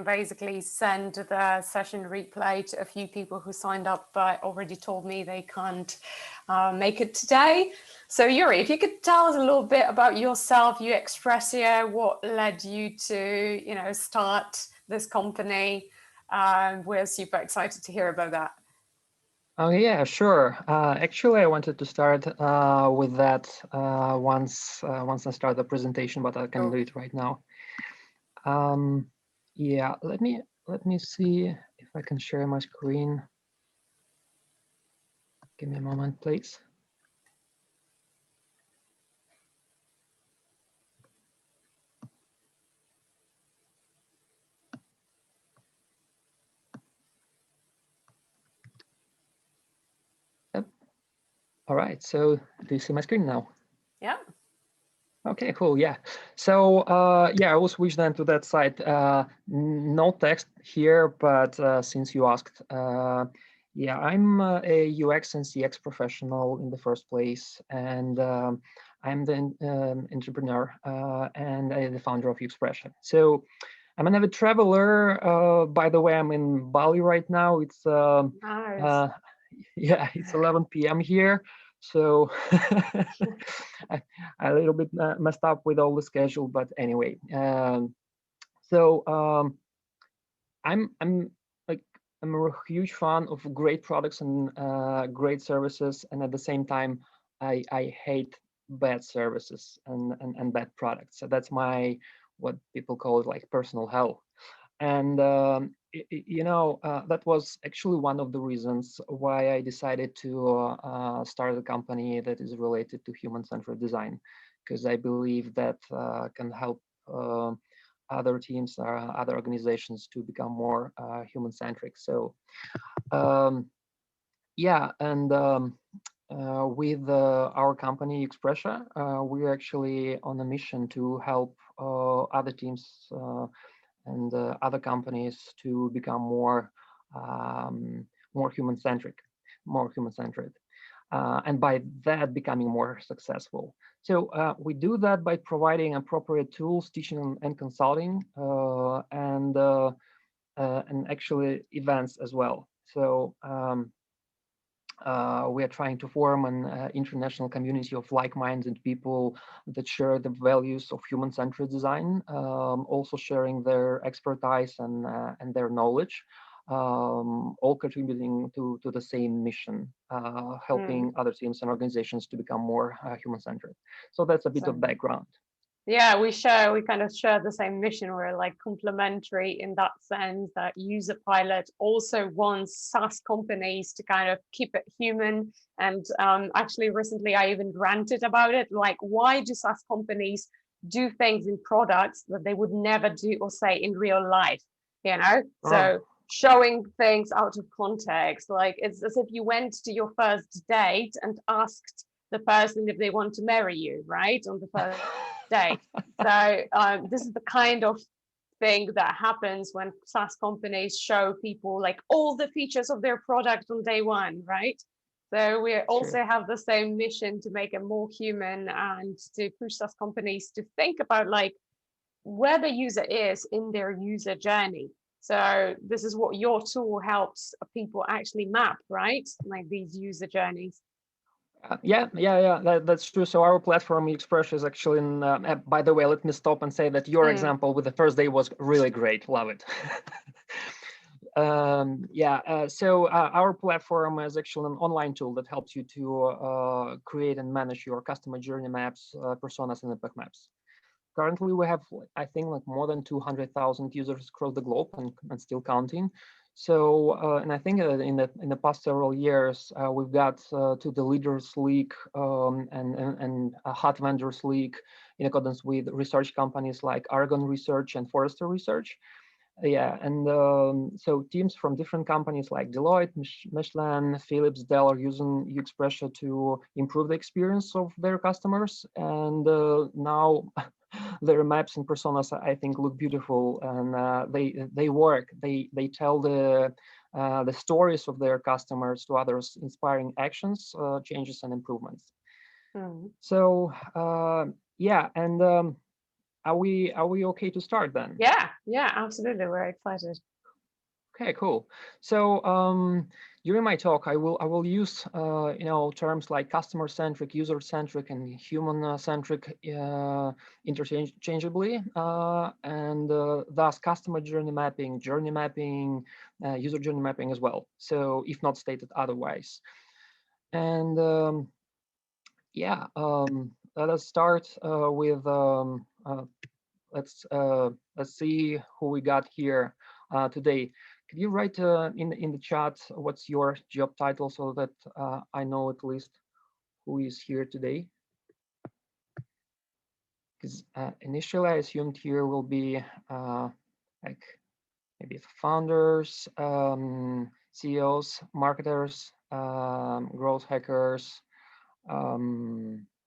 basically send the session replay to a few people who signed up but already told me they can't make it today. So Yuri, if you could tell us a little bit about yourself, Expressio, what led you to, start this company? We're super excited to hear about that. Oh yeah, sure. Actually, I wanted to start with that once I start the presentation, but I can do it right now. Yeah, let me see if I can share my screen. Give me a moment, please. Yep. All right. So, do you see my screen now? Yeah. Okay, cool. Yeah. So yeah, I will switch then to that side. No text here, but since you asked, yeah, I'm a UX and CX professional in the first place, and I'm the entrepreneur and the founder of Expression. So I'm an avid traveler. By the way, I'm in Bali right now. It's nice. Yeah, it's 11 p.m. here. So I a little bit messed up with all the schedule, but anyway. So I'm like I'm a huge fan of great products and great services, and at the same time, I hate bad services and bad products. So that's my what people call it like personal hell. And that was actually one of the reasons why I decided to start a company that is related to human-centered design, because I believe that can help other teams or other organizations to become more human-centric. So yeah, and with our company Expressia, we're actually on a mission to help other teams and other companies to become more human-centric, more human-centered, and by that becoming more successful. So we do that by providing appropriate tools, teaching and consulting, and actually events as well. So we are trying to form an international community of like-minded people that share the values of human-centered design, also sharing their expertise and their knowledge, all contributing to the same mission, helping other teams and organizations to become more human-centered. So that's a bit of background. Yeah, we kind of share the same mission. We're like complementary in that sense that User Pilot also wants SaaS companies to kind of keep it human. And actually recently I even ranted about it. Like, why do SaaS companies do things in products that they would never do or say in real life? So showing things out of context, like it's as if you went to your first date and asked the person if they want to marry you, right? On the first day. So this is the kind of thing that happens when SaaS companies show people like all the features of their product on day one, right? So we also have the same mission to make it more human and to push SaaS companies to think about like where the user is in their user journey. So this is what your tool helps people actually map, right? Like these user journeys. Yeah, that's true. So our platform Express is actually in, by the way, let me stop and say that your example with the first day was really great. Love it. So our platform is actually an online tool that helps you to create and manage your customer journey maps, personas, and impact maps. Currently, we have, I think, like more than 200,000 users across the globe and still counting. So, and I think in the past several years, we've got to the Leaders League and a Hot Vendors League in accordance with research companies like Aragon Research and Forrester Research. Yeah, and so teams from different companies like Deloitte, Michelin, Philips, Dell are using Expressia to improve the experience of their customers. And now their maps and personas, I think, look beautiful, and they work. They tell the stories of their customers to others, inspiring actions, changes, and improvements. So yeah, and are we okay to start then? Yeah, absolutely. We're excited. Okay, cool. So during my talk, I will use terms like customer-centric, user-centric, and human-centric interchangeably, and thus customer journey mapping, user journey mapping as well. So if not stated otherwise, and yeah, let us start with let's see who we got here today. Could you write in the chat what's your job title so that I know at least who is here today? Because initially I assumed here will be like maybe founders, CEOs, marketers, growth hackers,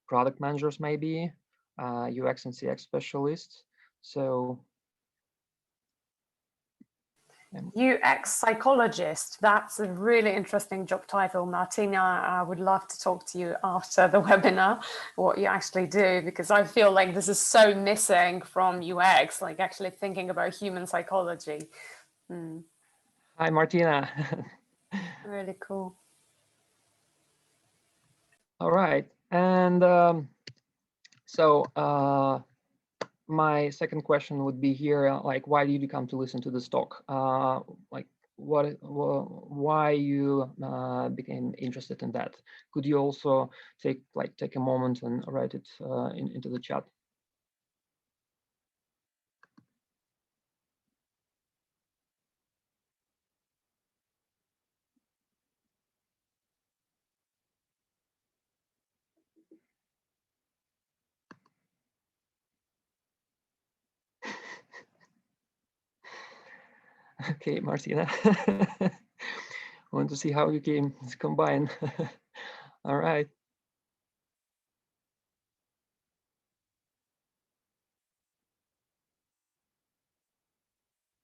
product managers, maybe UX and CX specialists. So UX psychologist. That's a really interesting job title, Martina. I would love to talk to you after the webinar, what you actually do, because I feel like this is so missing from UX, like actually thinking about human psychology. Hi, Martina. Really cool. All right. And so my second question would be here, like, why did you come to listen to this talk? Like, why you became interested in that? Could you also take a moment and write it into the chat? Okay, Martina. I want to see how you came combined. All right.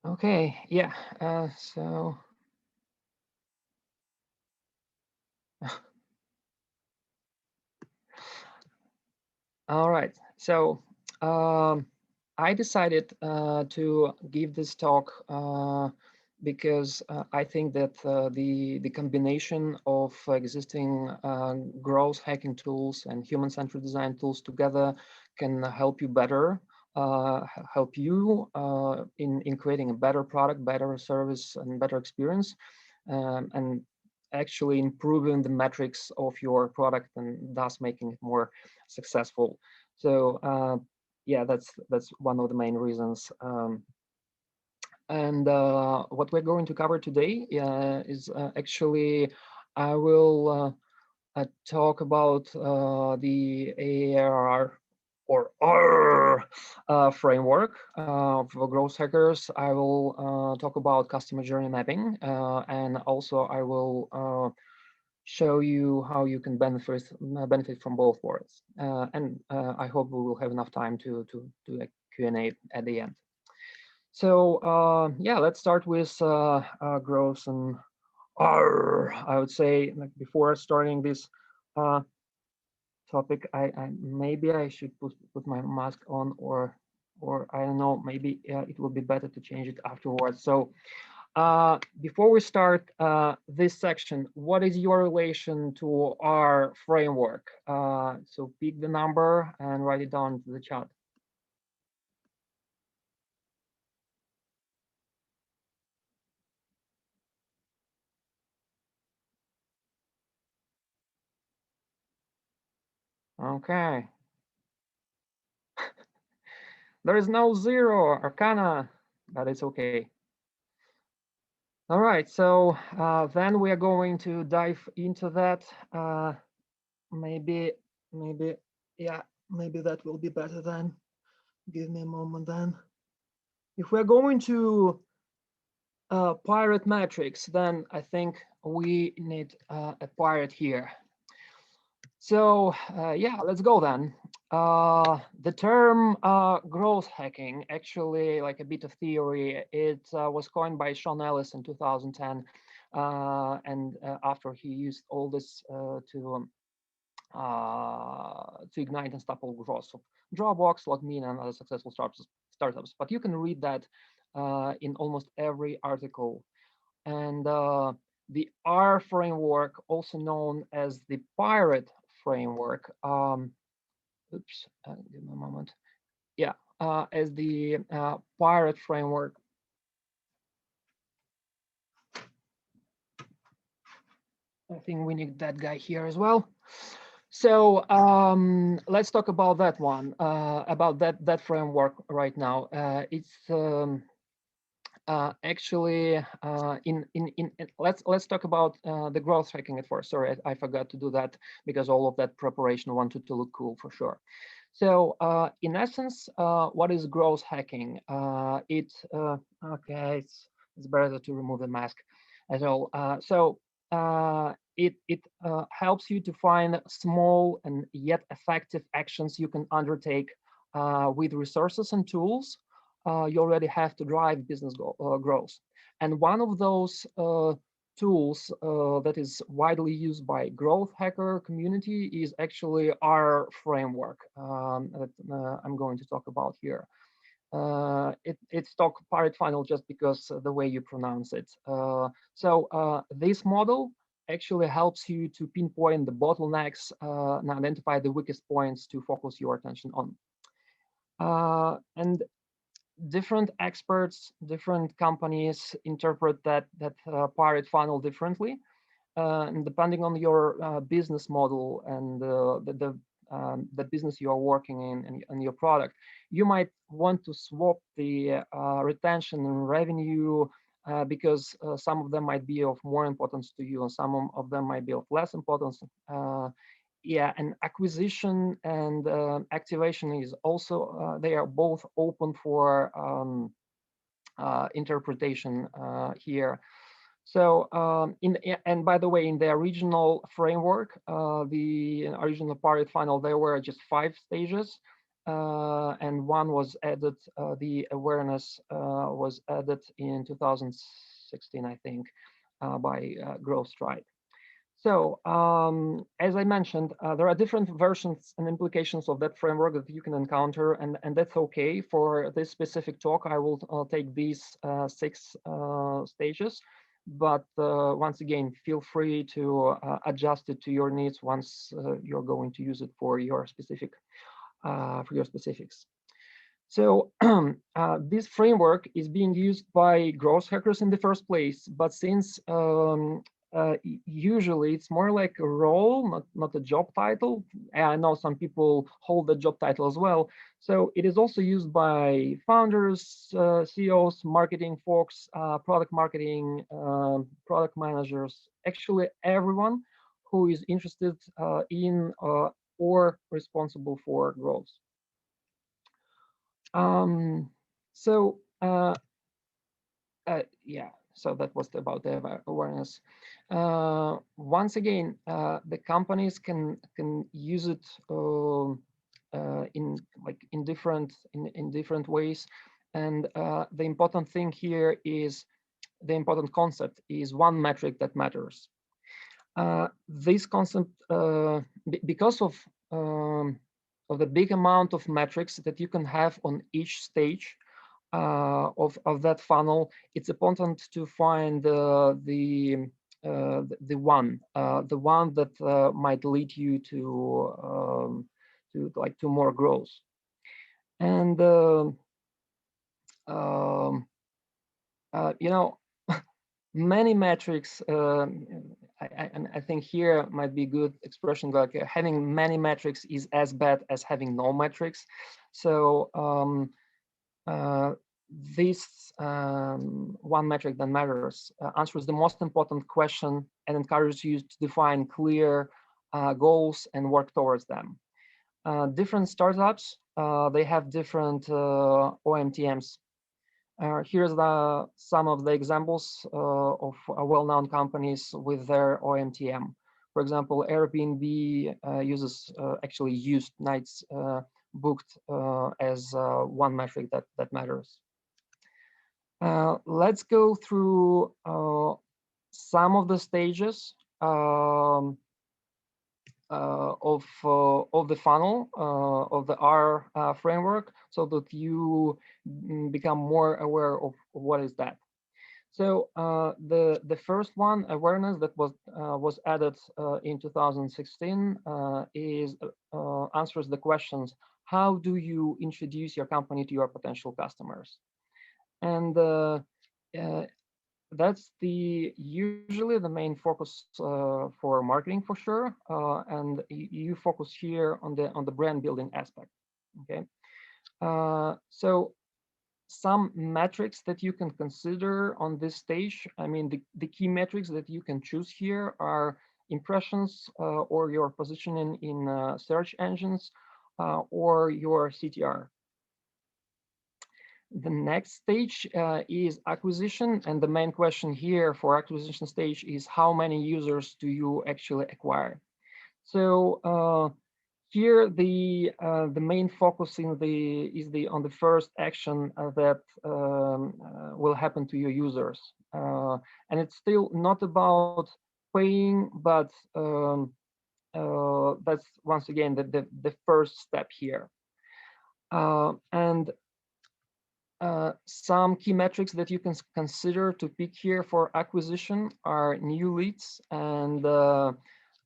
Okay, yeah, so. All right, so I decided to give this talk because I think that the combination of existing growth hacking tools and human-centered design tools together can help you better, help you in creating a better product, better service, and better experience, and actually improving the metrics of your product and thus making it more successful. So yeah, that's one of the main reasons. And what we're going to cover today is actually I will talk about the AAARRR or AAARRR framework for growth hackers. I will talk about customer journey mapping, and also I will show you how you can benefit from both worlds. And I hope we will have enough time to do a Q&A at the end. So yeah, let's start with growth and I would say, like, before starting this topic, I maybe I should put my mask on, or I don't know, maybe it will be better to change it afterwards. So before we start this section, what is your relation to our framework? So pick the number and write it down to the chat. Okay. There is no zero, Arcana, but it's okay. All right, so then we are going to dive into that. Maybe, yeah, maybe that will be better then. Give me a moment then. If we're going to pirate metrics, then I think we need a pirate here. So yeah, let's go then. The term growth hacking, actually, like a bit of theory, it was coined by Sean Ellis in 2010. And after he used all this to to ignite unstoppable growth of Dropbox, LogMeIn, and other successful startups. But you can read that in almost every article. And the R framework, also known as the Pirate framework, oops, give me a moment. Yeah, as the Pirate framework. I think we need that guy here as well. So let's talk about that one, about that framework right now. It's actually let's talk about the growth hacking at first. Sorry, I forgot to do that because all of that preparation wanted to look cool for sure. So in essence, what is growth hacking? Okay, it's better to remove the mask as well. It helps you to find small and yet effective actions you can undertake with resources and tools you already have to drive business growth. And one of those tools that is widely used by growth hacker community is actually our framework that I'm going to talk about here. It's called Pirate Funnel just because the way you pronounce it. This model actually helps you to pinpoint the bottlenecks and identify the weakest points to focus your attention on. And different experts, different companies interpret that Pirate Funnel differently, and depending on your business model and the business you are working in and your product, you might want to swap the retention and revenue because some of them might be of more importance to you and some of them might be of less importance. Yeah, and acquisition and activation is also, they are both open for interpretation here. So and by the way, in the original framework, the original Pirate Funnel, there were just 5 stages, and one was added, the awareness was added in 2016, I think, by Growth Stripe. So as I mentioned, there are different versions and implications of that framework that you can encounter, and that's okay. For this specific talk, I will take these 6 stages. But once again, feel free to adjust it to your needs once you're going to use it for your specifics. So this framework is being used by growth hackers in the first place, but since usually it's more like a role, not a job title. I know some people hold the job title as well. So it is also used by founders, CEOs, marketing folks, product marketing, product managers, actually everyone who is interested in or responsible for growth. Yeah, so that was about the awareness. Once again, the companies can use it in different ways, and the important thing here is, the important concept is one metric that matters. This concept, because of the big amount of metrics that you can have on each stage of that funnel, it's important to find the one that might lead you to more growth. And you know, many metrics. I think here might be a good expression, like having many metrics is as bad as having no metrics. So this one metric that matters answers the most important question and encourages you to define clear goals and work towards them. Different startups, they have different OMTMs. Here's some of the examples of well-known companies with their OMTM. For example, Airbnb uses actually used nights booked as one metric that matters. Let's go through some of the stages. of the funnel of the AARRR framework, so that you become more aware of what is that. So the first one, awareness, that was added in 2016, is answers the questions: how do you introduce your company to your potential customers? And that's usually the main focus for marketing, for sure. And you focus here on the brand building aspect. Okay. So some metrics that you can consider on this stage. I mean, the key metrics that you can choose here are impressions, or your positioning in search engines, or your CTR. The next stage is acquisition, and the main question here for acquisition stage is how many users do you actually acquire. So here the main focus is on the first action that will happen to your users, and it's still not about paying, but that's once again the first step here. And some key metrics that you can consider to pick here for acquisition are new leads and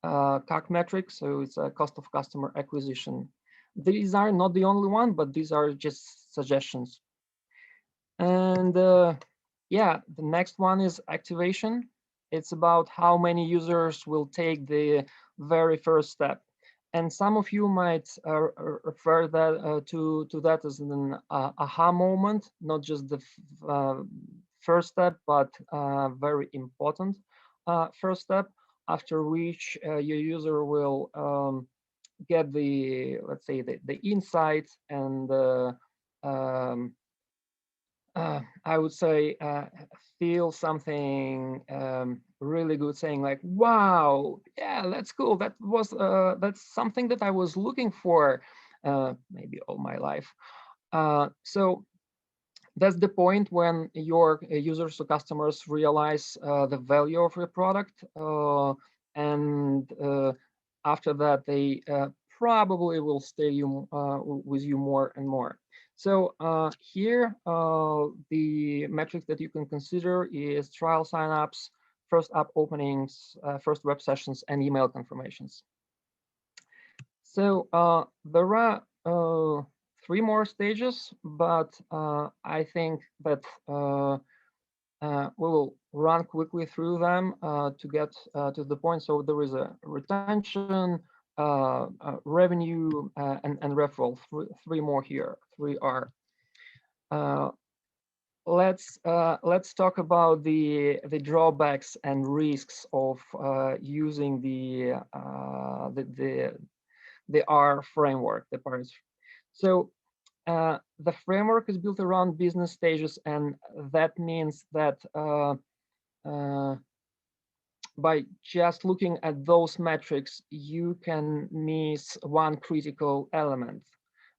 CAC metrics, so it's a cost of customer acquisition. These are not the only one, but these are just suggestions. And yeah, the next one is activation. It's about how many users will take the very first step. And some of you might refer that to that as an aha moment, not just the first step, but very important first step, after which your user will get let's say the insight and I would say feel something really good, saying like, wow, yeah, that's cool. That's something that I was looking for maybe all my life. So that's the point when your users or customers realize the value of your product, and after that they probably will stay with you more and more. So here the metrics that you can consider is trial signups, first app openings, first web sessions, and email confirmations. So there are 3 more stages, but I think that we will run quickly through them to get to the point. So there is a retention, revenue, and referral. 3 more here. 3 are. Let's talk about the drawbacks and risks of using the AARRR framework, the Paris. So the framework is built around business stages, and that means that by just looking at those metrics, you can miss one critical element.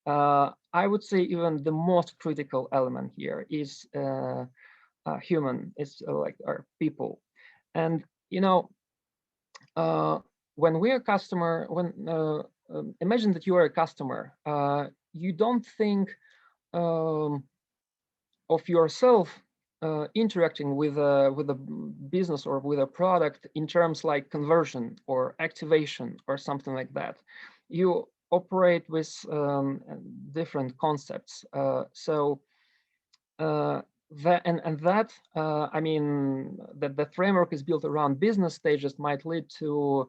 I would say even the most critical element here is human. It's like our people. And you know, when we're a customer, imagine that you are a customer, you don't think of yourself interacting with a business or with a product in terms like conversion or activation or something like that. You operate with different concepts. So I mean, that the framework is built around business stages might lead to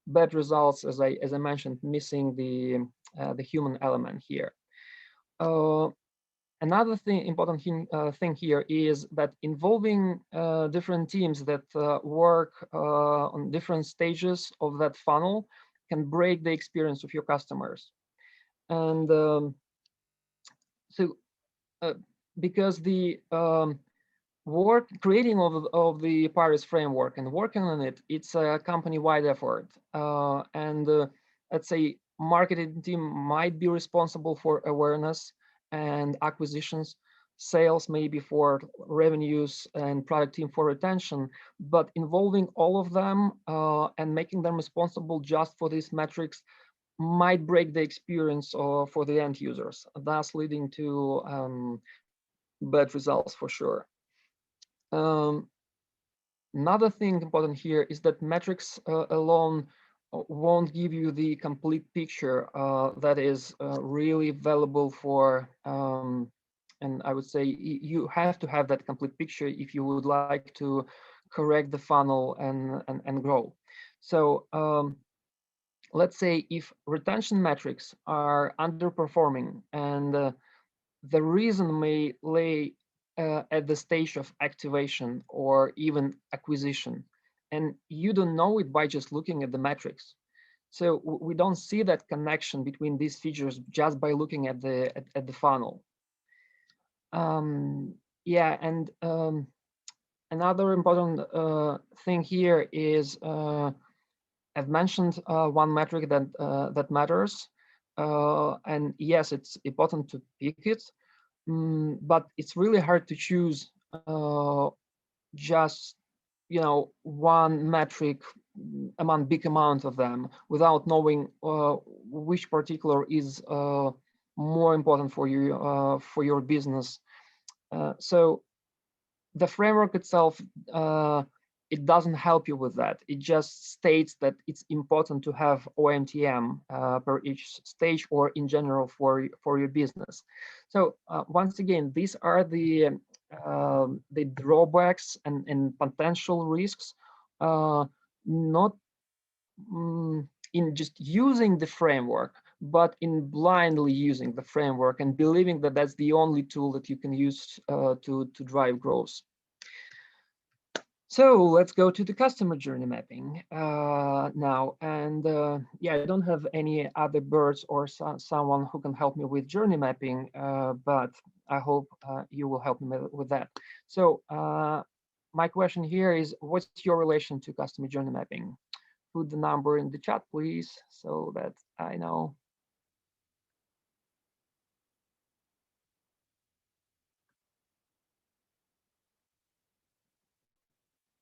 bad results, as I mentioned, missing the human element here. Another important thing here is that involving different teams that work on different stages of that funnel can break the experience of your customers. And so because the creating of the Paris framework and working on it, it's a company-wide effort. And let's say marketing team might be responsible for awareness and acquisitions, sales maybe for revenues, and product team for retention, but involving all of them and making them responsible just for these metrics might break the experience for the end users, thus leading to bad results for sure. Another thing important here is that metrics alone won't give you the complete picture that is really valuable for, and I would say you have to have that complete picture if you would like to correct the funnel and grow. So let's say if retention metrics are underperforming, and the reason may lay at the stage of activation or even acquisition, and you don't know it by just looking at the metrics. So we don't see that connection between these features just by looking at the funnel. Yeah, and another important thing here is I've mentioned one metric that that matters, and yes, it's important to pick it, but it's really hard to choose just one metric among big amount of them without knowing which particular is more important for you for your business. So the framework itself, it doesn't help you with that. It just states that it's important to have OMTM per each stage or in general for your business. So once again, these are the drawbacks and potential risks, not in just using the framework, but in blindly using the framework and believing that that's the only tool that you can use to drive growth. So let's go to the customer journey mapping now. And yeah, I don't have any other birds or someone who can help me with journey mapping, but I hope you will help me with that. So my question here is, what's your relation to customer journey mapping? Put the number in the chat, please, so that I know.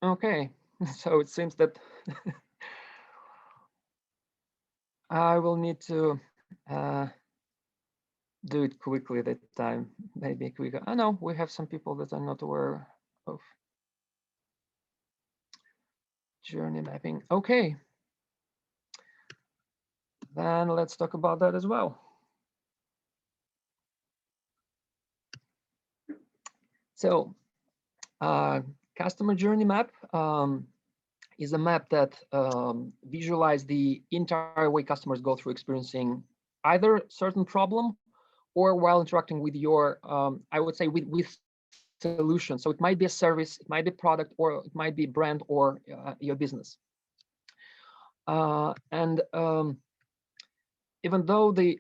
Okay, so it seems that I will need to do it quickly that time, maybe quicker. I know we have some people that are not aware of journey mapping. Okay, then let's talk about that as well. So customer journey map is a map that visualizes the entire way customers go through experiencing either certain problem or while interacting with your, I would say, with solution. So it might be a service, it might be product, or it might be brand or your business. And even though the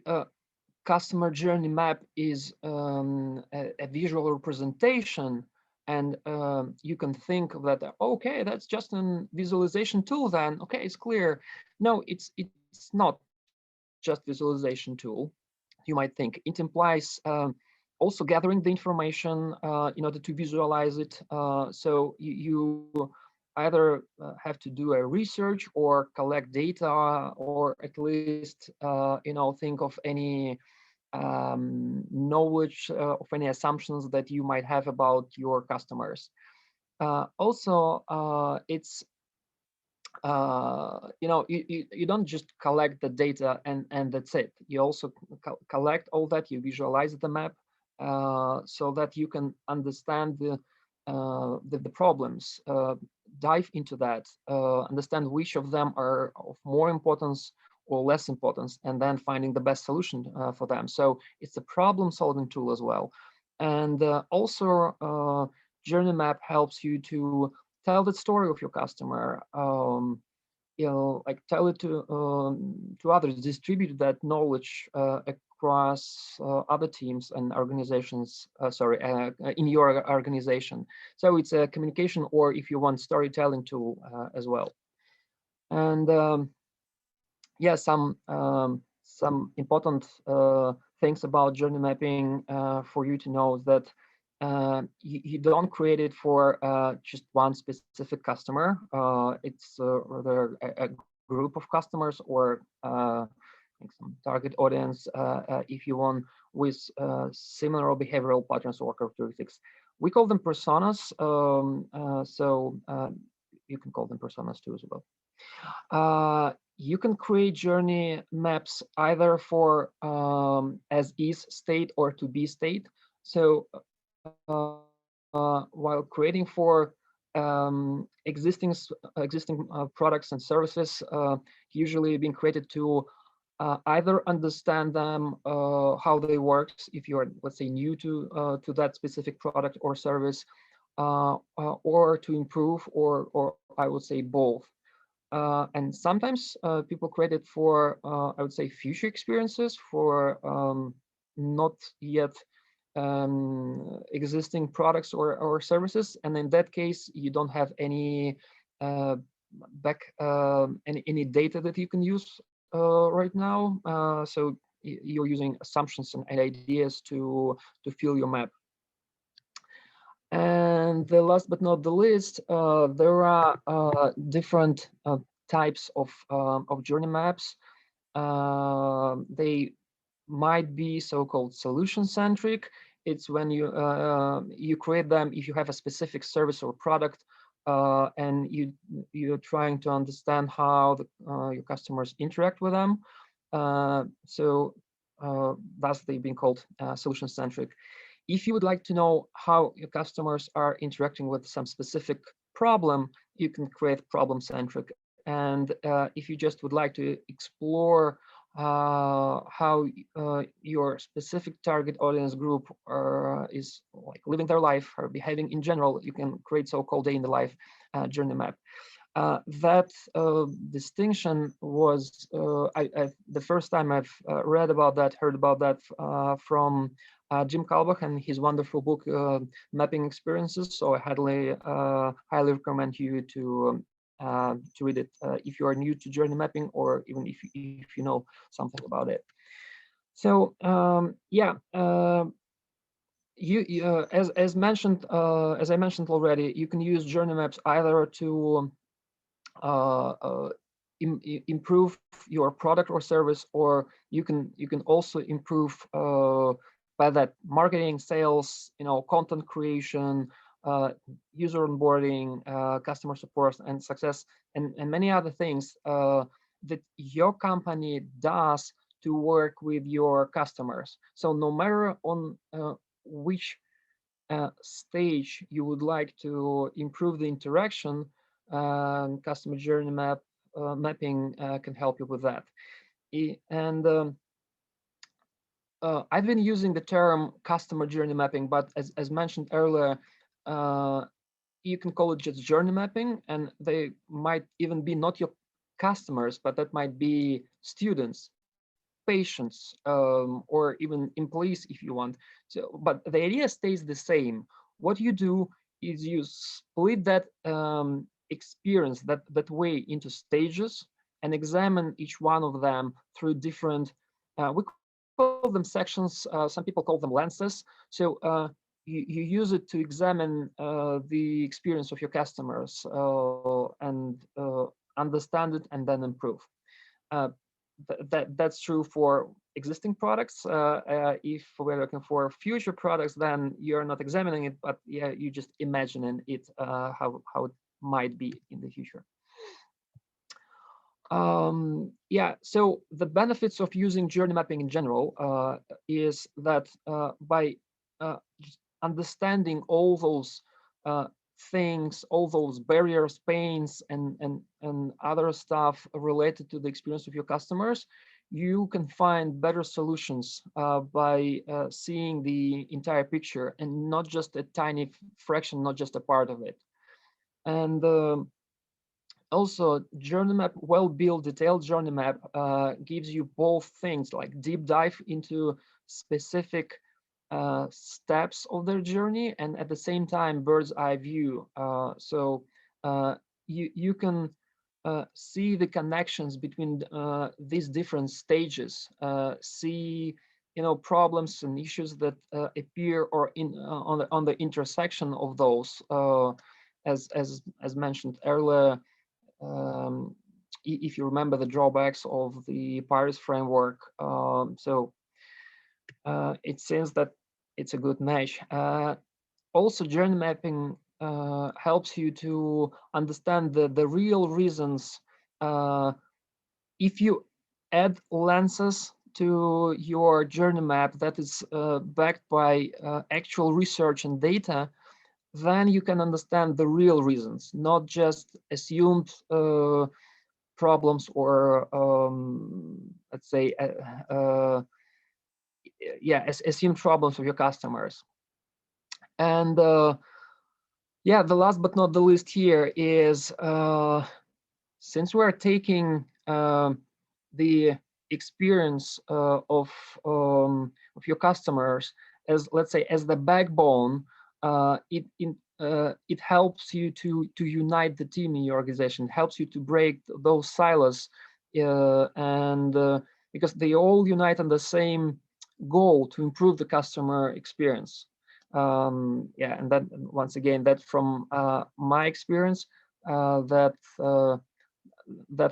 customer journey map is a visual representation, and you can think that, okay, that's just a visualization tool then, okay, it's clear. No, it's not just visualization tool. You might think it implies also gathering the information in order to visualize it. So you either have to do a research or collect data, or at least think of any knowledge of any assumptions that you might have about your customers. Also, it's you don't just collect the data and that's it. You also collect all that, you visualize the map so that you can understand the problems, dive into that, understand which of them are of more importance or less importance, and then finding the best solution for them. So it's a problem-solving tool as well. And also, journey map helps you to tell the story of your customer. Like tell it to others, distribute that knowledge across other teams and organizations. In your organization. So it's a communication, or if you want, storytelling tool as well. And yeah, some important things about journey mapping for you to know is that you don't create it for just one specific customer. It's rather a group of customers, or like some target audience, if you want, with similar behavioral patterns or characteristics. We call them personas, so you can call them personas too as well. You can create journey maps either for as is state or to be state. So while creating for existing products and services, usually being created to either understand them, how they work, if you're, let's say, new to that specific product or service, or to improve, or I would say both. And sometimes people create it for, I would say, future experiences, for not yet existing products or services. And in that case, you don't have any any data that you can use right now. So you're using assumptions and ideas to fill your map. And the last but not the least, there are different types of journey maps. They might be so-called solution-centric. It's when you create them if you have a specific service or product, and you're trying to understand how your customers interact with them. So thus they've been called solution-centric. If you would like to know how your customers are interacting with some specific problem, you can create problem-centric. And if you just would like to explore how your specific target audience group is like living their life or behaving in general, you can create so-called day in the life journey map. That distinction was the first time I've read about that, heard about that from Jim Kalbach and his wonderful book Mapping Experiences. So I highly recommend you to read it if you are new to journey mapping, or even if you know something about it. So yeah, as mentioned, as I mentioned already, you can use journey maps either to improve your product or service, or you can also improve by that marketing, sales, content creation, user onboarding, customer support and success, and many other things that your company does to work with your customers. So no matter on which stage you would like to improve the interaction, customer journey mapping can help you with that. And I've been using the term customer journey mapping, but as mentioned earlier, you can call it just journey mapping, and they might even be not your customers, but that might be students, patients, or even employees if you want. So, but the idea stays the same. What you do is you split that experience, that way, into stages, and examine each one of them through different, we call them sections, some people call them lenses. So you use it to examine the experience of your customers and understand it and then improve. That's true for existing products. If we're looking for future products, then you're not examining it, but yeah, you just imagining it, how it might be in the future. Yeah, so the benefits of using journey mapping in general is that by just understanding all those things, all those barriers, pains, and other stuff related to the experience of your customers, you can find better solutions by seeing the entire picture and not just a tiny fraction, not just a part of it. And also, journey map, well-built, detailed journey map gives you both things, like deep dive into specific steps of their journey, and at the same time bird's eye view. So you can see the connections between these different stages, see problems and issues that appear or in on the intersection of those, as mentioned earlier. If you remember the drawbacks of the Paris framework, so it seems that it's a good match. Also, journey mapping helps you to understand the real reasons. If you add lenses to your journey map that is backed by actual research and data, then you can understand the real reasons, not just assumed problems or let's say assumed problems of your customers. And yeah, the last but not the least here is since we're taking the experience of your customers as, let's say, as the backbone, it helps you to unite the team in your organization. It helps you to break those silos, and because they all unite on the same goal to improve the customer experience. Yeah, and that, once again, that from my experience, that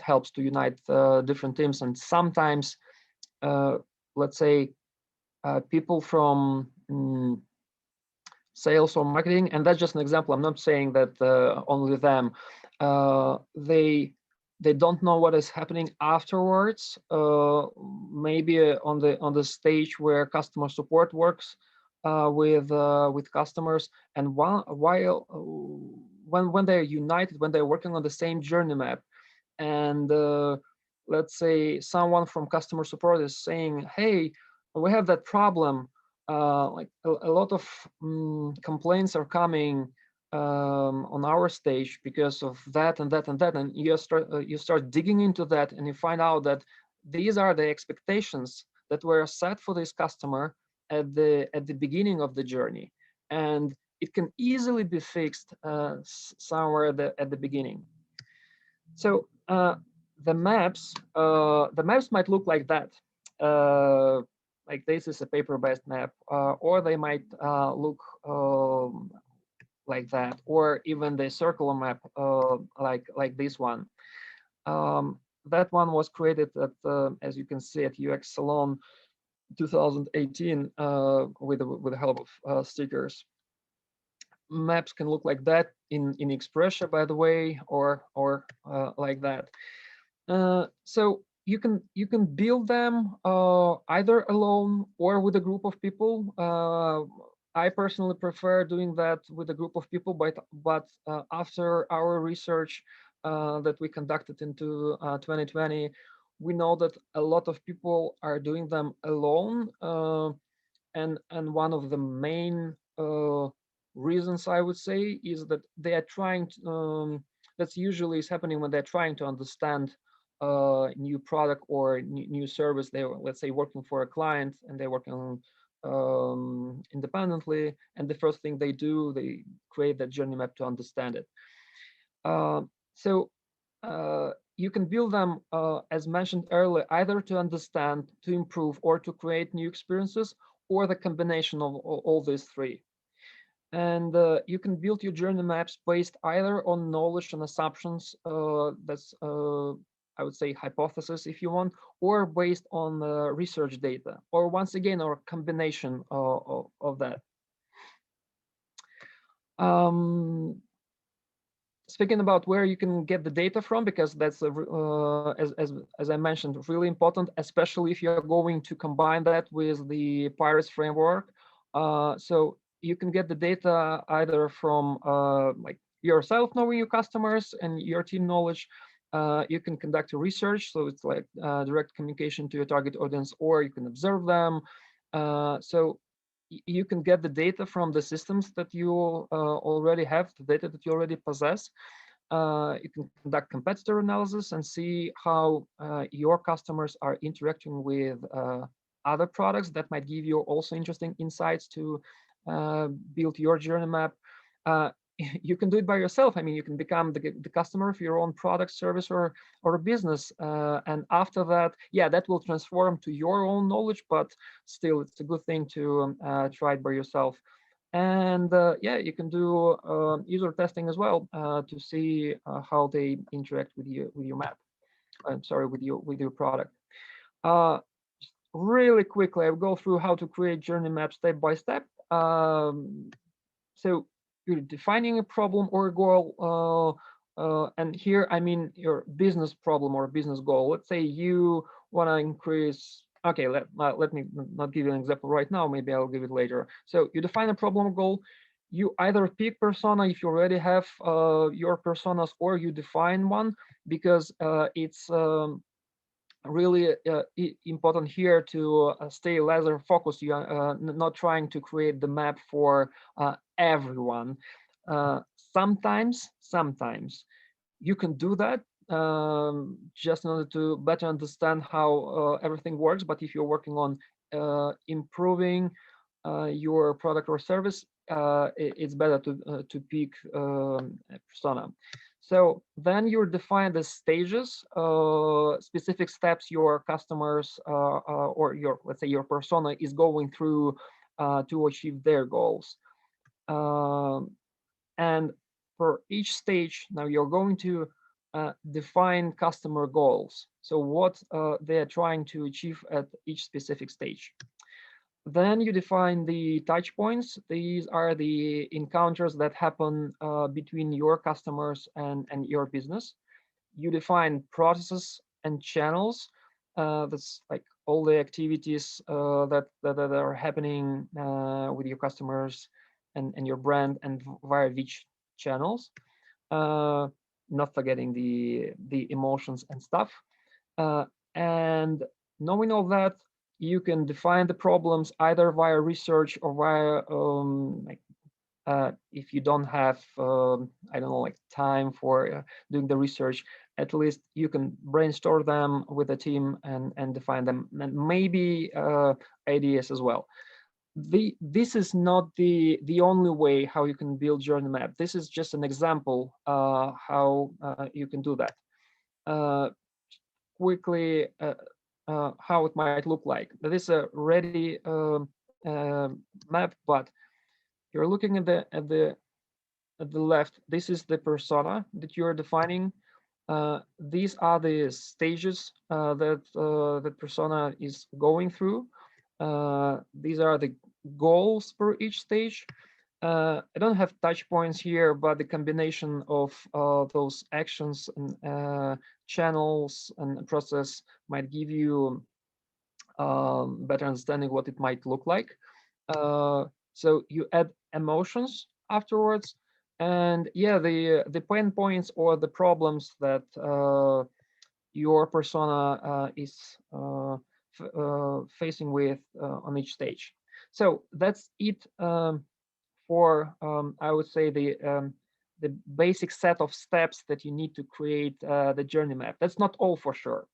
helps to unite different teams. And sometimes, let's say, people from sales or marketing, and that's just an example. I'm not saying that only them. They don't know what is happening afterwards. Maybe on the stage where customer support works with customers, and while when they're united, when they're working on the same journey map, and let's say someone from customer support is saying, "Hey, we have that problem. Like a lot of complaints are coming on our stage because of that and that and that," and you start digging into that, and you find out that these are the expectations that were set for this customer at the beginning of the journey, and it can easily be fixed somewhere at the beginning. So the maps might look like that. Like this is a paper-based map, or they might look like that, or even the circular map, like this one. That one was created at, as you can see, at UX Salon 2018 with the help of stickers. Maps can look like that in Expressia, by the way, or like that. So you can build them either alone or with a group of people. I personally prefer doing that with a group of people, but after our research that we conducted into 2020, we know that a lot of people are doing them alone, and one of the main reasons, I would say, is that they are trying to, that's usually is happening when they're trying to understand new product or new service. They're, let's say, working for a client, and they're working independently, and the first thing they do, they create that journey map to understand it. So you can build them, as mentioned earlier, either to understand, to improve, or to create new experiences, or the combination of all these three. And you can build your journey maps based either on knowledge and assumptions, that's I would say hypothesis if you want, or based on research data, or once again, or a combination of that. Speaking about where you can get the data from, because that's as I mentioned, really important, especially if you're going to combine that with the Paris framework. So you can get the data either from like yourself knowing your customers and your team knowledge. You can conduct a research, so it's like direct communication to your target audience, or you can observe them. So you can get the data from the systems that you already have, the data that you already possess. You can conduct competitor analysis and see how your customers are interacting with other products. That might give you also interesting insights to build your journey map. you can do it by yourself. I mean, you can become the customer of your own product, service, or business, and after that, yeah, that will transform to your own knowledge. But still, it's a good thing to try it by yourself. And yeah, you can do user testing as well to see how they interact with your map. I'm sorry, with your product. Really quickly, I'll go through how to create journey map step by step. So you're defining a problem or a goal, and here I mean your business problem or business goal. Let's say you want to increase. Okay, let me not give you an example right now. Maybe I'll give it later. So you define a problem or goal. You either pick persona if you already have your personas, or you define one, because it's really important here to stay laser focused. You are not trying to create the map for everyone. Sometimes you can do that just in order to better understand how everything works. But if you're working on improving your product or service, it's better to pick a persona. So then you define the stages, specific steps your customers or your, let's say, your persona is going through to achieve their goals. And for each stage, now you're going to define customer goals. So what they are trying to achieve at each specific stage. Then you define the touch points. These are the encounters that happen between your customers and your business. You define processes and channels. That's like all the activities that are happening with your customers and your brand, and via which channels. Not forgetting the emotions and stuff. And knowing all that, you can define the problems either via research or via if you don't have I don't know, like time for doing the research, at least you can brainstorm them with the team and define them, and maybe ideas as well. This is not the only way how you can build journey map. This is just an example how you can do that. Quickly, how it might look like. That is a ready map, but you're looking at the left. This is the persona that you're defining. These are the stages that the persona is going through. These are the goals for each stage. I don't have touch points here, but the combination of those actions and channels and process might give you better understanding what it might look like. So you add emotions afterwards, and yeah, the pain points or the problems that your persona is facing with on each stage. So that's it for I would say the basic set of steps that you need to create the journey map. That's not all for sure.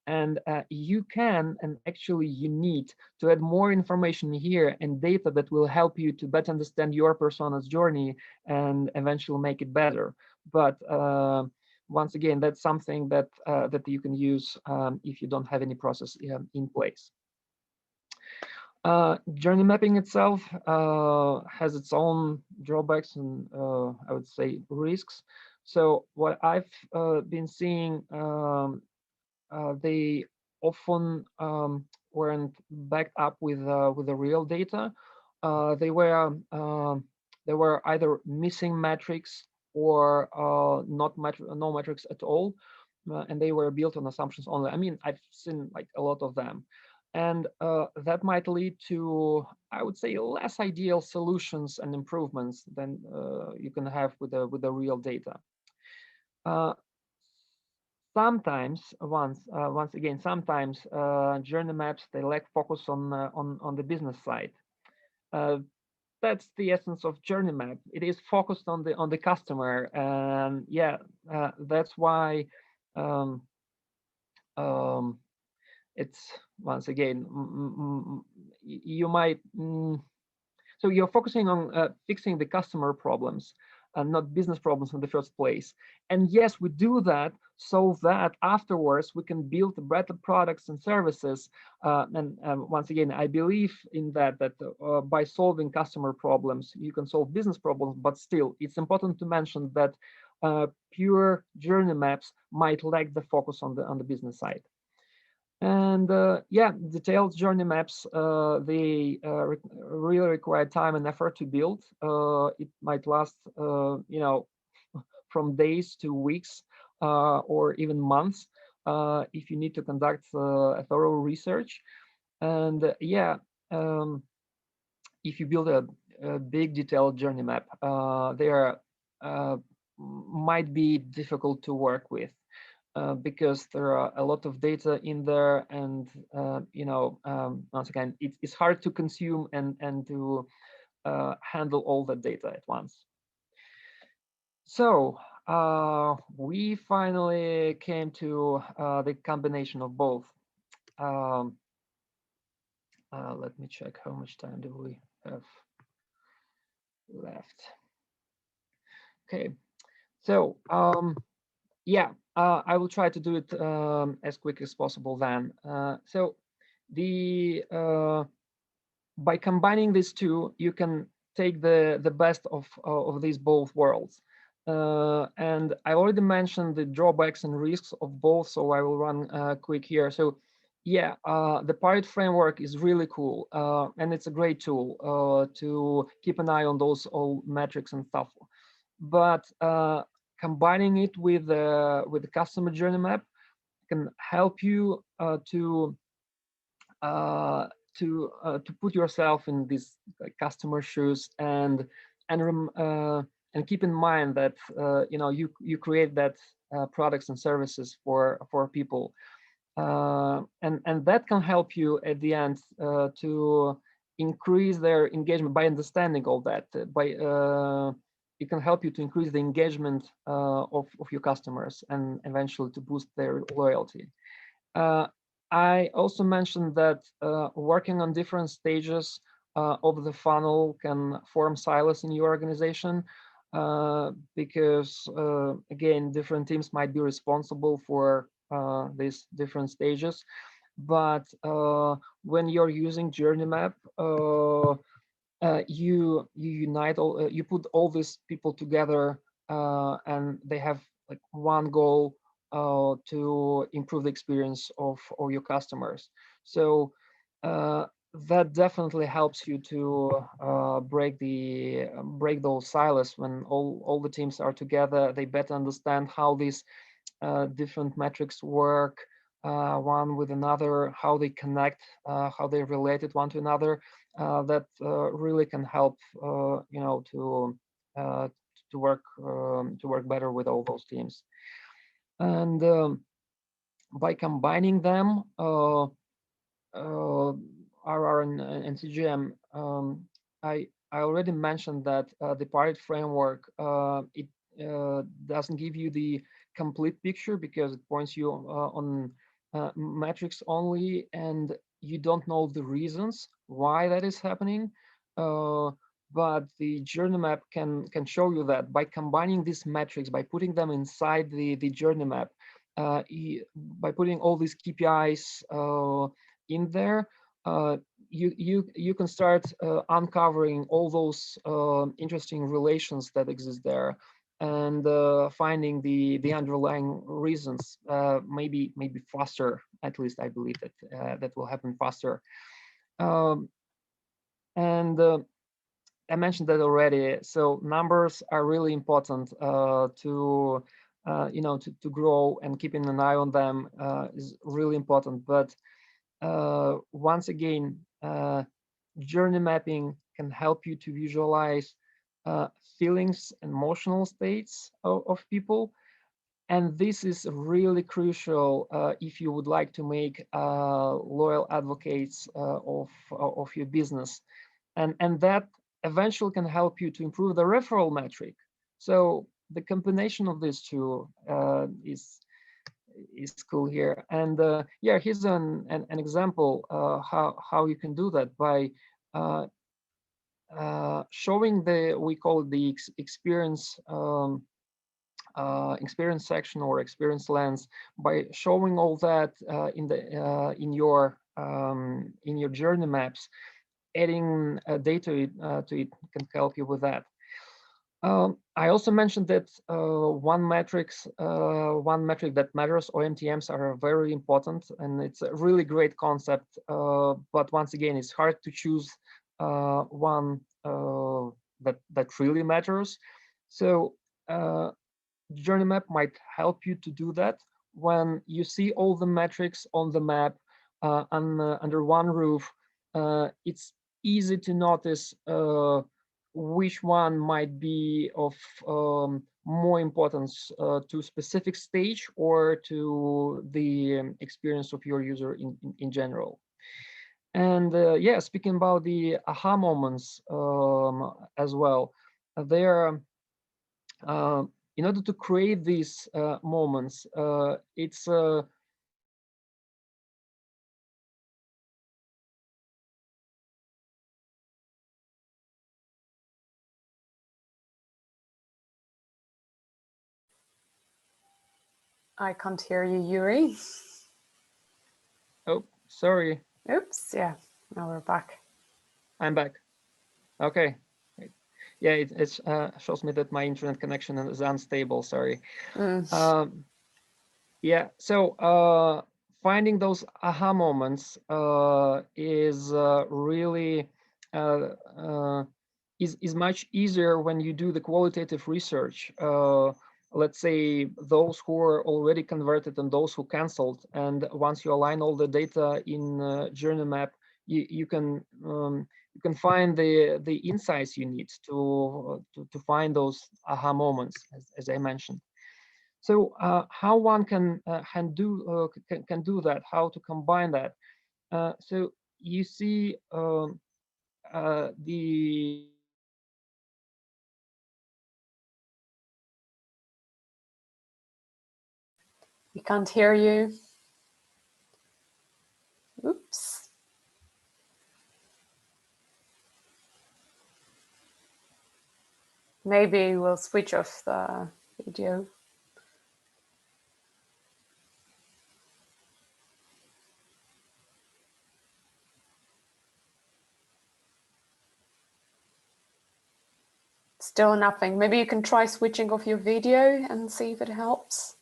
And you can, and actually you need to add more information here and data that will help you to better understand your persona's journey and eventually make it better. But once again, that's something that that you can use if you don't have any process in place. Journey mapping itself has its own drawbacks and I would say risks. So what I've been seeing, they often weren't backed up with the real data. They were either missing metrics or no metrics at all, and they were built on assumptions only. I mean, I've seen like a lot of them, and that might lead to, I would say, less ideal solutions and improvements than you can have with the real data. Sometimes, once again, sometimes journey maps, they lack focus on the business side. That's the essence of journey map. It is focused on the customer, and yeah, that's why it's, once again, you might so you're focusing on fixing the customer problems. and not business problems in the first place. And yes, we do that so that afterwards we can build better products and services. And once again, I believe in that by solving customer problems, you can solve business problems. But still, it's important to mention that pure journey maps might lack the focus on the business side. And yeah, detailed journey maps, they really require time and effort to build. It might last, from days to weeks or even months if you need to conduct a thorough research. And yeah, if you build a big detailed journey map, they are might be difficult to work with. Because there are a lot of data in there, and once again, it's hard to consume and to handle all the data at once. So we finally came to the combination of both. Let me check how much time do we have left. Okay, so yeah, I will try to do it as quick as possible then. So the by combining these two, you can take the best of these both worlds. And I already mentioned the drawbacks and risks of both, so I will run quick here. So yeah, the Pirate framework is really cool, and it's a great tool to keep an eye on those old metrics and stuff. But combining it with the customer journey map can help you to put yourself in these customer shoes and keep in mind that you create that products and services for people, and that can help you at the end to increase their engagement by understanding all that. It can help you to increase the engagement of your customers and eventually to boost their loyalty. I also mentioned that working on different stages of the funnel can form silos in your organization because, again, different teams might be responsible for these different stages. But when you're using Journey Map, you unite all, you put all these people together, and they have like one goal to improve the experience of all your customers. So that definitely helps you to break those silos. When all the teams are together, they better understand how these different metrics work one with another, how they connect, how they're related one to another. That really can help to work better with all those teams. And by combining them, RR and CGM, I already mentioned that the Pirate framework, it doesn't give you the complete picture because it points you on metrics only, and you don't know the reasons why that is happening. But the journey map can show you that by combining these metrics, by putting them inside the journey map, by putting all these KPIs in there, you can start uncovering all those interesting relations that exist there, and finding the underlying reasons, maybe faster. At least I believe that that will happen faster. And I mentioned that already. So numbers are really important to to grow, and keeping an eye on them is really important. But once again, journey mapping can help you to visualize feelings and emotional states of people. And this is really crucial if you would like to make loyal advocates of your business. And that eventually can help you to improve the referral metric. So the combination of these two is cool here. And yeah, here's an example how you can do that by showing we call it the experience experience section or experience lens. By showing all that in your journey maps, adding data to it can help you with that. I also mentioned that one metric that matters, OMTMs, are very important, and it's a really great concept. But once again, it's hard to choose one that really matters. So journey map might help you to do that. When you see all the metrics on the map under one roof, it's easy to notice which one might be of more importance to a specific stage or to the experience of your user in general. And yeah, speaking about the aha moments as well, there in order to create these moments, it's I can't hear you, Yuri. oh, sorry. Oops, yeah, now we're back. I'm back. Okay. Yeah, it shows me that my internet connection is unstable. Sorry. Yeah, so finding those aha moments is really is much easier when you do the qualitative research. Let's say those who are already converted and those who canceled, and once you align all the data in journey map, you can find the insights you need to find those aha moments, as I mentioned. So how one can do that? How to combine that? So you see the We can't hear you. Oops. Maybe we'll switch off the video. Still nothing. Maybe you can try switching off your video and see if it helps.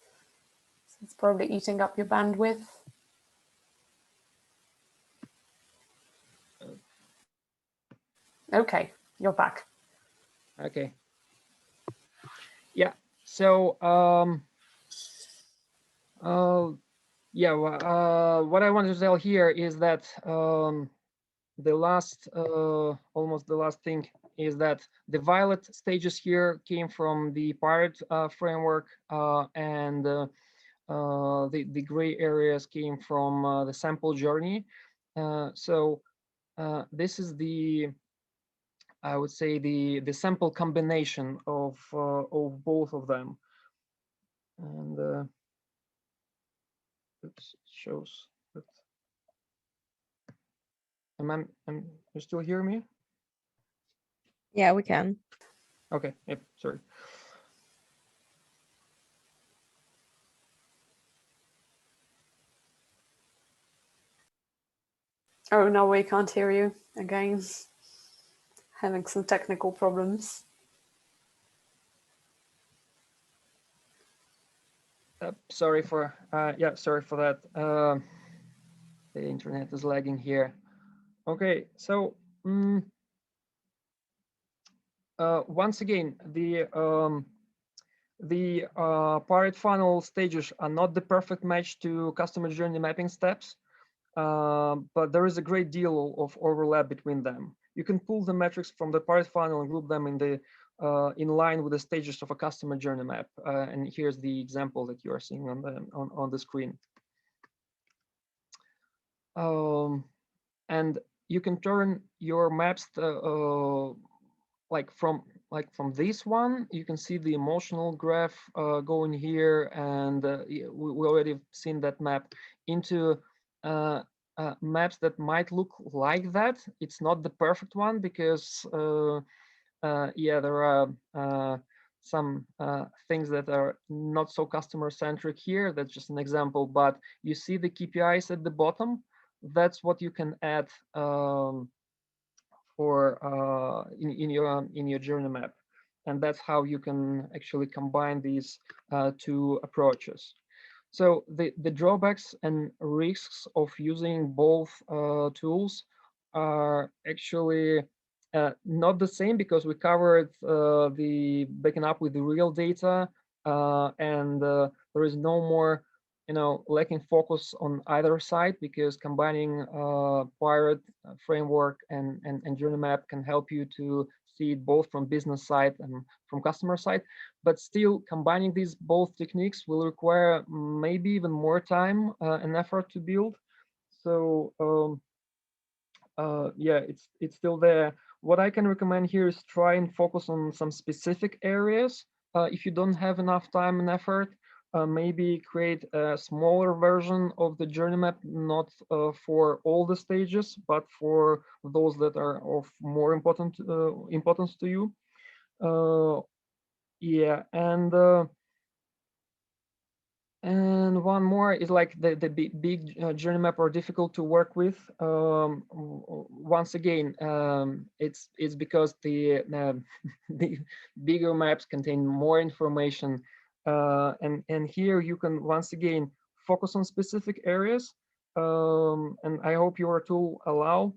It's probably eating up your bandwidth. Okay, you're back. Okay. Yeah. So yeah, what I wanted to tell here is that the last almost the last thing is that the violet stages here came from the pirate framework, and the gray areas came from the sample journey. So this is I would say the sample combination of both of them, and oops, it shows that. You still hear me? Yeah, we can. Okay. Yep. Sorry. Oh, no, we can't hear you again. Having some technical problems. Sorry for sorry for that. The internet is lagging here. Okay, so once again, the pirate funnel stages are not the perfect match to customer journey mapping steps, but there is a great deal of overlap between them. You can pull the metrics from the pirate funnel and group them in line with the stages of a customer journey map. And here's the example that you are seeing on the screen. And you can turn your maps like from this one. You can see the emotional graph going here, and we already seen that map into maps that might look like that. It's not the perfect one because yeah, there are some things that are not so customer centric here. That's just an example, but you see the KPIs at the bottom. That's what you can add for in your journey map, and that's how you can actually combine these two approaches. So the drawbacks and risks of using both tools are actually not the same, because we covered the backing up with the real data, and there is no more, lacking focus on either side, because combining Pirate framework and journey map can help you to see it both from business side and from customer side. But still, combining these both techniques will require maybe even more time and effort to build. So yeah, it's still there. What I can recommend here is try and focus on some specific areas. If you don't have enough time and effort, maybe create a smaller version of the journey map, not for all the stages, but for those that are of more importance to you. Yeah, and one more is like the big journey map are difficult to work with. Once again, it's because the the bigger maps contain more information, and here you can once again focus on specific areas. And I hope your tool allow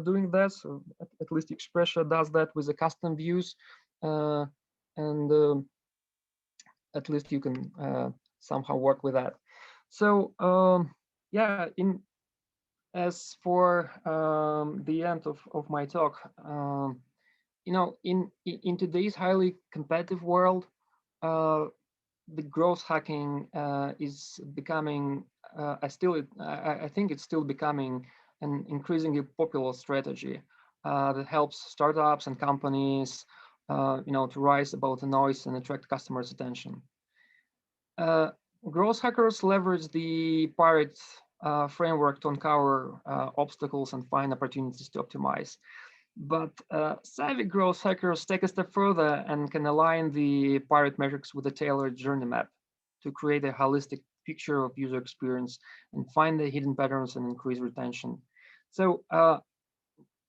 doing that. So at least Expressio does that with the custom views, and at least you can somehow work with that. So yeah, as for the end of my talk, in today's highly competitive world, the growth hacking is becoming I think it's still becoming an increasingly popular strategy that helps startups and companies to rise above the noise and attract customers' attention. Growth hackers leverage the Pirate framework to uncover obstacles and find opportunities to optimize. But savvy growth hackers take a step further and can align the Pirate metrics with a tailored journey map to create a holistic picture of user experience and find the hidden patterns and increase retention. So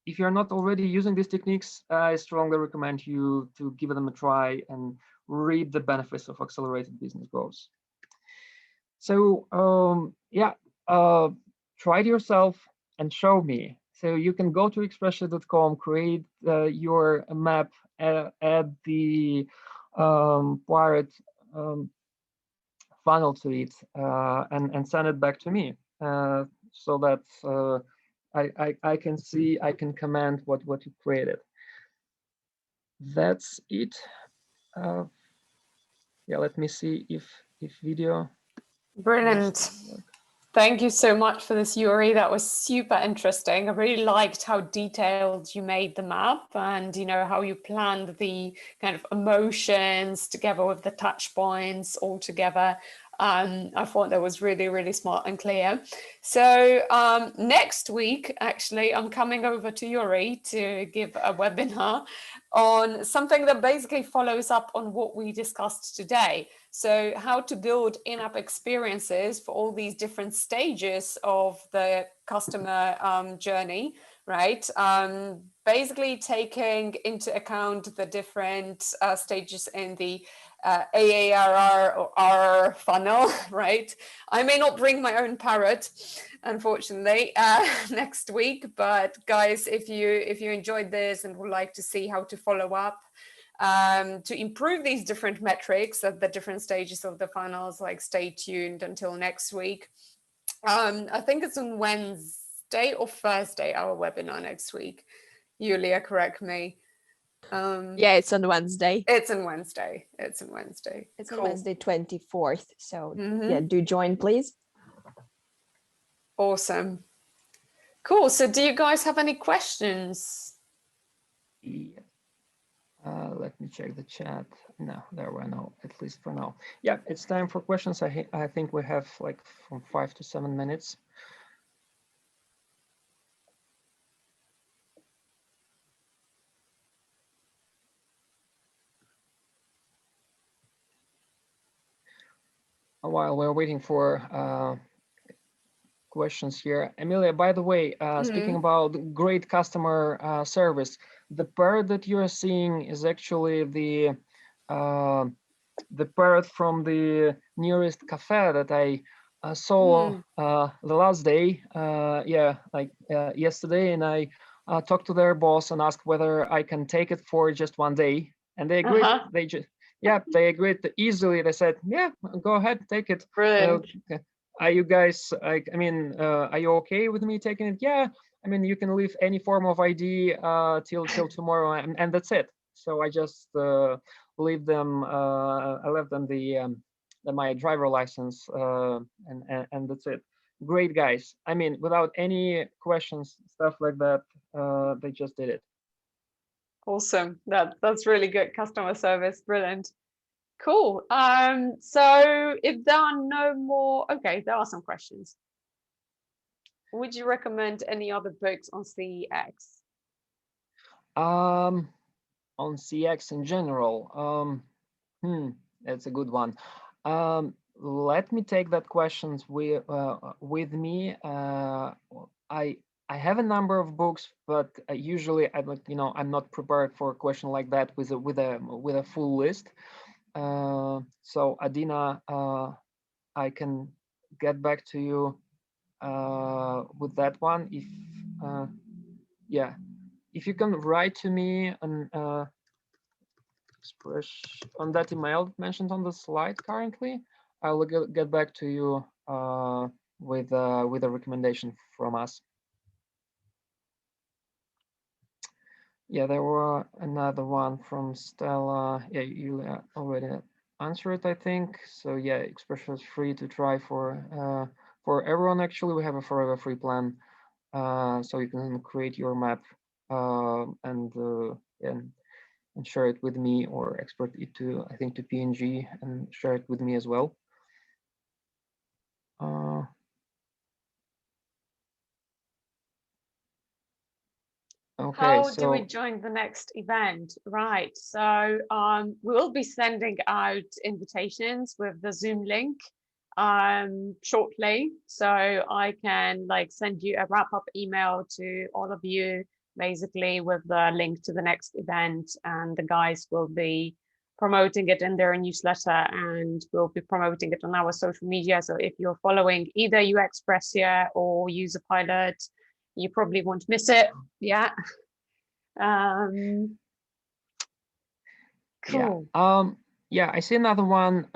if you're not already using these techniques, I strongly recommend you to give them a try and reap the benefits of accelerated business growth. So yeah, try it yourself and show me. So you can go to expressio.com, create your map, add the Pirate funnel to it, and send it back to me, so that I can see, I can comment what you created. That's it. Yeah, let me see if video. Brilliant. Thank you so much for this, Yuri. That was super interesting. I really liked how detailed you made the map, and how you planned the kind of emotions together with the touch points all together. I thought that was really, really smart and clear. So next week, actually, I'm coming over to Yuri to give a webinar on something that basically follows up on what we discussed today. So how to build in-app experiences for all these different stages of the customer journey, right? Basically taking into account the different stages in the AAARRR or RR funnel, right? I may not bring my own parrot, unfortunately, next week, but guys, if you enjoyed this and would like to see how to follow up to improve these different metrics at the different stages of the funnels, like stay tuned until next week. I think it's on Wednesday or Thursday, our webinar next week. Yulia, correct me. Yeah, it's on Wednesday. It's on Wednesday. It's on Wednesday. It's on Wednesday 24th. So yeah, do join, please. Awesome. Cool. So do you guys have any questions? Yeah. Let me check the chat. No, there were no, at least for now. Yeah, it's time for questions. I think we have like from 5 to 7 minutes. while we're waiting for questions here, Amelia, by the way, speaking about great customer service, the parrot that you are seeing is actually the parrot from the nearest cafe that I saw the last day, yesterday, and I talked to their boss and asked whether I can take it for just one day, and they agreed. They agreed easily. They said, "Yeah, go ahead, take it." Brilliant. Are you guys are you okay with me taking it? Yeah, I mean, you can leave any form of ID till tomorrow, and that's it. So I just leave them. I left them my driver license, and that's it. Great guys. I mean, without any questions, stuff like that, they just did it. Awesome. That's really good customer service. Brilliant. Cool. So if there are no more, okay, there are some questions. Would you recommend any other books on CX? On CX in general, that's a good one. Let me take that questions with me. I have a number of books, but usually I'm not prepared for a question like that with a full list. So Adina, I can get back to you with that one if if you can write to me and express on that email mentioned on the slide currently, I will get back to you with a recommendation from us. Yeah, there were another one from Stella. Yeah, you already answered it, I think. So yeah, Expression is free to try for everyone. Actually, we have a forever free plan, so you can create your map and share it with me, or export it to, I think, to PNG and share it with me as well. Okay, how do we join the next event? Right, so we will be sending out invitations with the Zoom link shortly, so I can send you a wrap-up email to all of you, basically with the link to the next event, and the guys will be promoting it in their newsletter, and we'll be promoting it on our social media. So if you're following either UXpressia or UserPilot, you probably won't miss it. Yeah. Cool. Yeah, I see another one.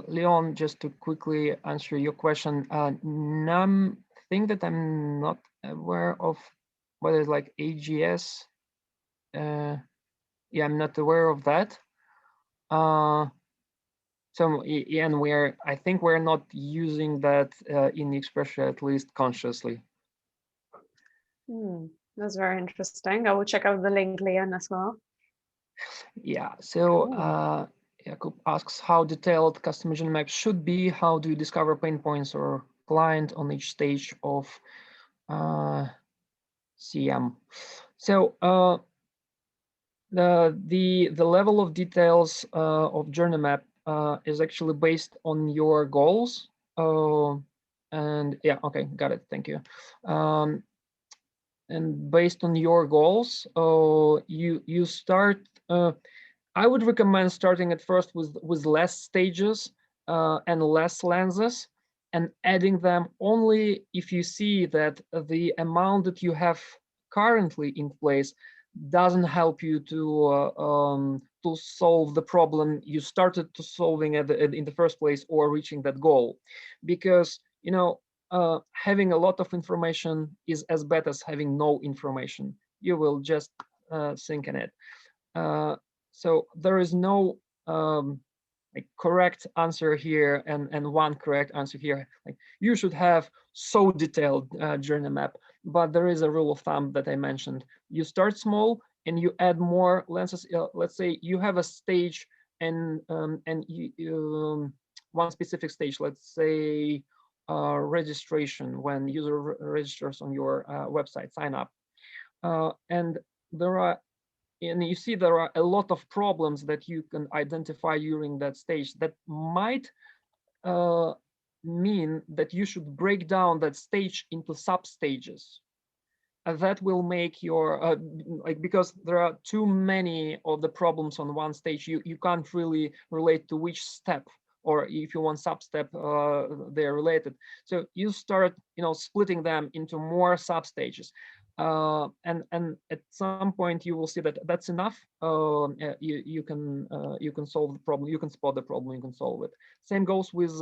Leon, just to quickly answer your question. Thing that I'm not aware of, whether it's like AGS. Yeah, I'm not aware of that. So and I think we're not using that in Expression, at least consciously. That's very interesting. I will check out the link, Leon, as well. Yeah, so Jakub asks how detailed customer journey maps should be. How do you discover pain points or client on each stage of CM? So the level of details of journey map is actually based on your goals. And yeah, okay, got it. Thank you. And based on your goals, you start. I would recommend starting at first with less stages and less lenses, and adding them only if you see that the amount that you have currently in place doesn't help you to solve the problem you started to solving in the first place, or reaching that goal. Because having a lot of information is as bad as having no information. You will just sink in it. So there is no correct answer here and one correct answer here. Like, you should have so detailed journey map, but there is a rule of thumb that I mentioned. You start small and you add more lenses. Let's say you have a stage and one specific stage, let's say registration, when user registers on your website, sign up, and there are and you see there are a lot of problems that you can identify during that stage that might mean that you should break down that stage into sub-stages. That will make your like, because there are too many of the problems on one stage, you can't really relate to which step, or if you want sub-step, they're related. So you start, splitting them into more sub-stages. And at some point you will see that that's enough. You can solve the problem, you can spot the problem, you can solve it. Same goes with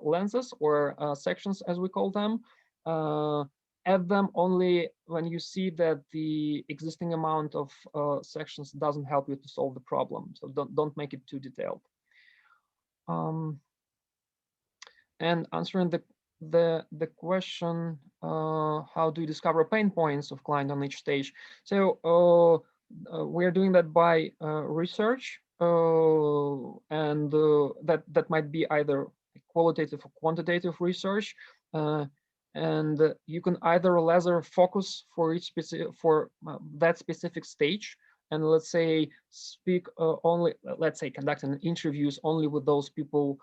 lenses, or sections as we call them. Add them only when you see that the existing amount of sections doesn't help you to solve the problem. So don't make it too detailed. And answering the question, how do you discover pain points of client on each stage? So we're doing that by research, and that might be either qualitative or quantitative research. And you can either laser focus for each that specific stage, and let's say speak only, let's say conducting interviews only with those people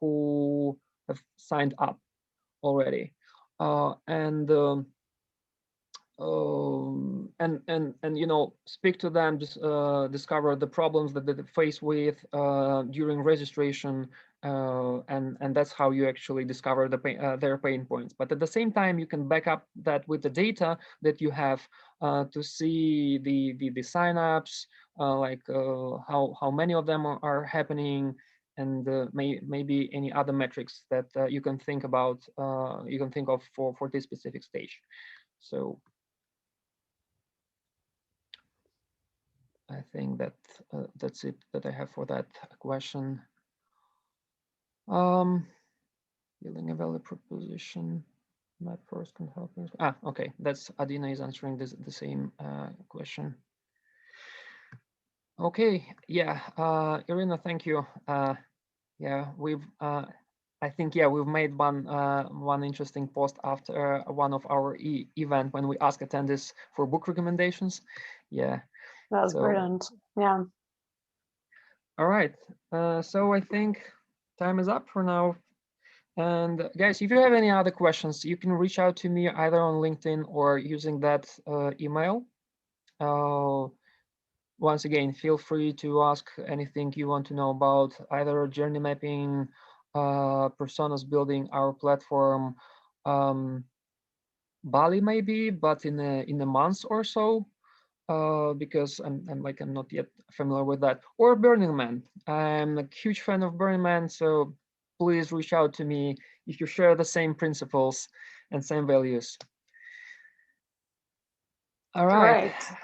who have signed up already, and speak to them, discover the problems that they face with during registration, and that's how you actually discover their pain points. But at the same time, you can back up that with the data that you have to see the signups, like how many of them are happening, and maybe any other metrics that you can think about, you can think of for this specific stage. So I think that that's it that I have for that question. Building a value proposition, map first can help me. Okay, that's Adina is answering the same question. Okay, yeah, Irina, thank you. Yeah, we've I think, yeah, we've made one interesting post after one of our event when we ask attendees for book recommendations. Yeah, that's brilliant. Yeah. All right, so I think time is up for now. And guys, if you have any other questions, you can reach out to me either on LinkedIn or using that email. Once again, feel free to ask anything you want to know about either journey mapping, personas building, our platform, Bali maybe, but in a month or so, because I'm not yet familiar with that, or Burning Man. I'm a huge fan of Burning Man, so please reach out to me if you share the same principles and same values. All right. Great.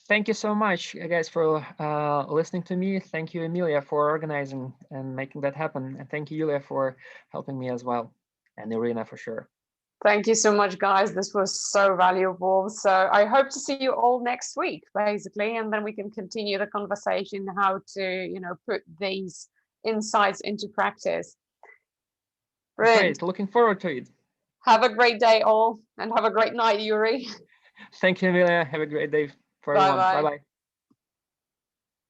Thank you so much, guys, for listening to me. Thank you, Emilia, for organizing and making that happen. And thank you, Yulia, for helping me as well. And Irina, for sure. Thank you so much, guys. This was so valuable. So I hope to see you all next week, basically, and then we can continue the conversation how to, put these insights into practice. Great. Looking forward to it. Have a great day, all, and have a great night, Yuri. Thank you, Emilia. Have a great day for everyone. Bye-bye.